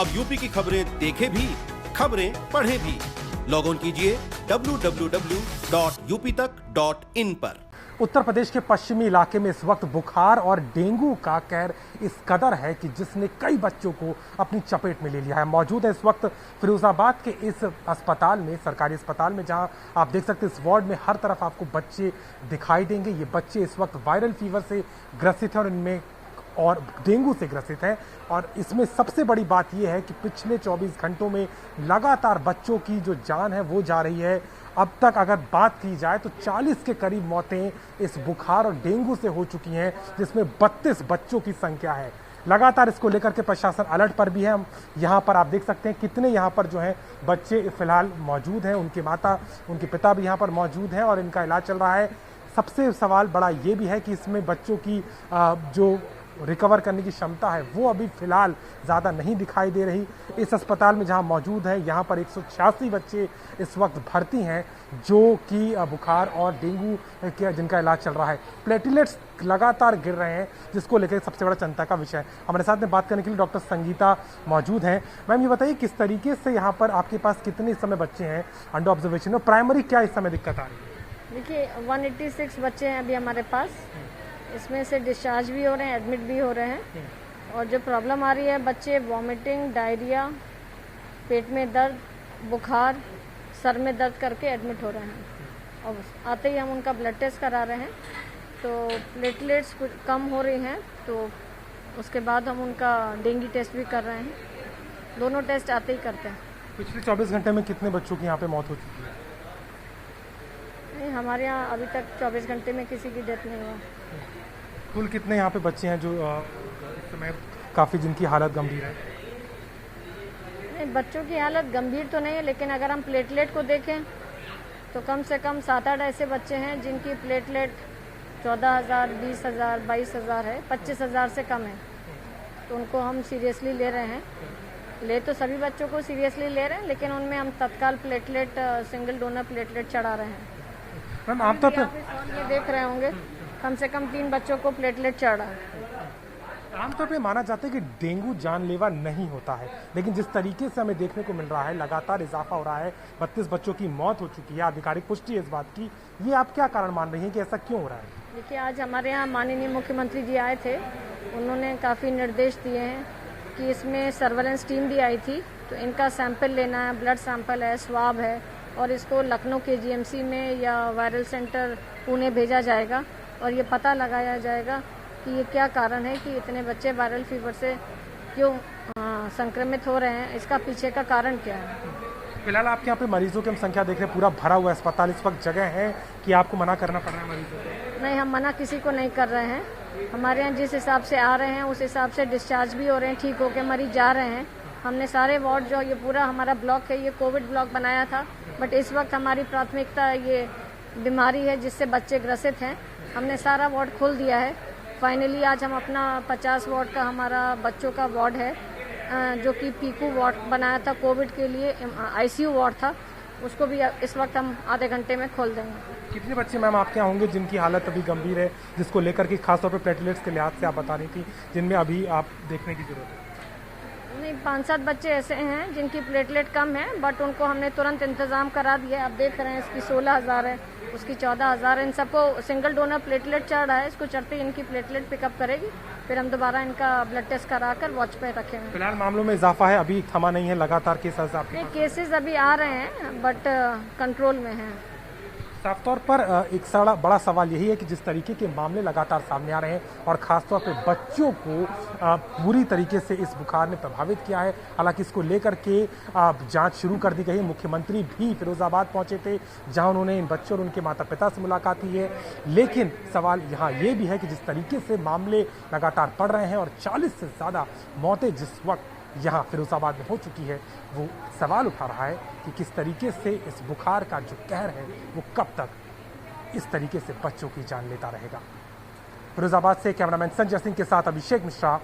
अब यूपी की खबरें देखे भी, खबरें पढ़े भी। लॉग ऑन कीजिए www.uptak.in पर। उत्तर प्रदेश के पश्चिमी इलाके में इस वक्त बुखार और डेंगू का कहर इस कदर है कि जिसने कई बच्चों को अपनी चपेट में ले लिया है। मौजूद है इस वक्त फिरोजाबाद के इस अस्पताल में, सरकारी अस्पताल में, जहां आप देख सकते हैं इस वार्ड में हर तरफ आपको बच्चे दिखाई देंगे। ये बच्चे इस वक्त वायरल फीवर से ग्रसित हैं और इनमें और डेंगू से ग्रसित हैं। और इसमें सबसे बड़ी बात यह है कि पिछले 24 घंटों में लगातार बच्चों की जो जान है वो जा रही है। अब तक अगर बात की जाए तो 40 के करीब मौतें इस बुखार और डेंगू से हो चुकी हैं, जिसमें 32 बच्चों की संख्या है। लगातार इसको लेकर के प्रशासन अलर्ट पर भी है। हम यहाँ पर आप देख सकते हैं कितने यहाँ पर जो है बच्चे फिलहाल मौजूद हैं। उनके माता, उनके पिता भी यहाँ पर मौजूद हैं और इनका इलाज चल रहा है। सबसे सवाल बड़ा ये भी है कि इसमें बच्चों की जो रिकवर करने की क्षमता है वो अभी फिलहाल ज़्यादा नहीं दिखाई दे रही। इस अस्पताल में जहां मौजूद है यहाँ पर 186 बच्चे इस वक्त भर्ती हैं जो कि बुखार और डेंगू के जिनका इलाज चल रहा है। प्लेटलेट्स लगातार गिर रहे हैं, जिसको लेकर सबसे बड़ा चिंता का विषय है। हमारे साथ में बात करने के लिए डॉक्टर संगीता मौजूद हैं। मैम, ये बताइए किस तरीके से यहाँ पर आपके पास कितने इस समय बच्चे हैं अंडर ऑब्जर्वेशन और प्राइमरी क्या इस समय दिक्कत आ रही है? देखिए 186 बच्चे हैं अभी हमारे पास। इसमें से डिस्चार्ज भी हो रहे हैं, एडमिट भी हो रहे हैं। और जो प्रॉब्लम आ रही है, बच्चे वॉमिटिंग, डायरिया, पेट में दर्द, बुखार, सर में दर्द करके एडमिट हो रहे हैं। और आते ही हम उनका ब्लड टेस्ट करा रहे हैं, तो प्लेटलेट्स कुछ कम हो रही हैं, तो उसके बाद हम उनका डेंगू टेस्ट भी कर रहे हैं। दोनों टेस्ट आते ही करते हैं। पिछले 24 घंटे में कितने बच्चों की यहाँ पे मौत हो चुकी है? नहीं, हमारे यहाँ अभी तक 24 घंटे में किसी की डेथ नहीं हुआ। कुल कितने यहाँ पे बच्चे हैं जो इस समय काफ़ी जिनकी हालत गंभीर है? नहीं, बच्चों की हालत गंभीर तो नहीं है, लेकिन अगर हम प्लेटलेट को देखें तो कम से कम 7-8 ऐसे बच्चे हैं जिनकी प्लेटलेट 14,000, 20,000, 22,000 है, 25,000 से कम है। तो उनको हम सीरियसली ले रहे हैं। ले तो सभी बच्चों को सीरियसली ले रहे हैं, लेकिन उनमें हम तत्काल प्लेटलेट, सिंगल डोनर प्लेटलेट चढ़ा रहे हैं। मैम, आप तो ये देख रहे होंगे कम से कम 3 बच्चों को प्लेटलेट चढ़ा है। आमतौर पे माना जाता है कि डेंगू जानलेवा नहीं होता है, लेकिन जिस तरीके से हमें देखने को मिल रहा है लगातार इजाफा हो रहा है। 32 बच्चों की मौत हो चुकी है, आधिकारिक पुष्टि है इस बात की। ये आप क्या कारण मान रही हैं कि ऐसा क्यों हो रहा है? देखिए, आज हमारे यहाँ माननीय मुख्यमंत्री जी आए थे। उन्होंने काफ़ी निर्देश दिए हैं कि इसमें सर्वेलेंस टीम भी आई थी, तो इनका सैंपल लेना है, ब्लड सैंपल है, स्वाब है, और इसको लखनऊ के जीएमसी में या वायरल सेंटर पुणे भेजा जाएगा और ये पता लगाया जाएगा कि ये क्या कारण है कि इतने बच्चे वायरल फीवर से क्यों संक्रमित हो रहे हैं, इसका पीछे का कारण क्या है। फिलहाल आपके यहाँ पे मरीजों की हम संख्या देख रहे हैं, पूरा भरा हुआ अस्पताल इस वक्त जगह है कि आपको मना करना पड़ रहा है मरीजों को? नहीं, हम मना किसी को नहीं कर रहे हैं। हमारे यहाँ जिस हिसाब से आ रहे हैं उस हिसाब से डिस्चार्ज भी हो रहे हैं, ठीक होकर मरीज जा रहे हैं। हमने सारे वार्ड, जो ये पूरा हमारा ब्लॉक है, ये कोविड ब्लॉक बनाया था, बट इस वक्त हमारी प्राथमिकता ये बीमारी है जिससे बच्चे ग्रसित हैं। हमने सारा वार्ड खोल दिया है। फाइनली आज हम अपना 50 वार्ड का हमारा बच्चों का वार्ड है, जो कि पीकू वार्ड बनाया था कोविड के लिए, आईसीयू वार्ड था, उसको भी इस वक्त हम आधे घंटे में खोल देंगे। कितने बच्चे मैम आपके यहाँ होंगे जिनकी हालत अभी गंभीर है, जिसको लेकर के खासतौर पर प्लेटलेट्स के लिहाज से आप बता रही थी, जिनमें अभी आप देखने की जरूरत है? नहीं, 5-7 बच्चे ऐसे हैं जिनकी प्लेटलेट कम है, बट उनको हमने तुरंत इंतजाम करा दिया। आप देख रहे हैं इसकी 16,000 है, उसकी 14,000 है। इन सबको सिंगल डोनर प्लेटलेट चढ़ रहा है। इसको चढ़ते ही इनकी प्लेटलेट पिकअप करेगी, फिर हम दोबारा इनका ब्लड टेस्ट कराकर वॉच पे रखेंगे। फिलहाल मामलों में इजाफा है, अभी थमा नहीं है, लगातार केसेस आपके पास? केसेस अभी आ रहे हैं बट कंट्रोल में हैं। साफ तौर पर एक बड़ा सवाल यही है कि जिस तरीके के मामले लगातार सामने आ रहे हैं और खासतौर पे बच्चों को पूरी तरीके से इस बुखार ने प्रभावित किया है। हालांकि इसको लेकर के जांच शुरू कर दी गई। मुख्यमंत्री भी फिरोजाबाद पहुंचे थे, जहां उन्होंने इन बच्चों और उनके माता पिता से मुलाकात की है। लेकिन सवाल यहाँ ये भी है कि जिस तरीके से मामले लगातार बढ़ रहे हैं और 40 से ज़्यादा मौतें जिस वक्त यहाँ फिरोजाबाद में हो चुकी है, वो सवाल उठा रहा है कि किस तरीके से इस बुखार का जो कहर है वो कब तक इस तरीके से बच्चों की जान लेता रहेगा। फिरोजाबाद से कैमरामैन संजय सिंह के साथ अभिषेक मिश्रा।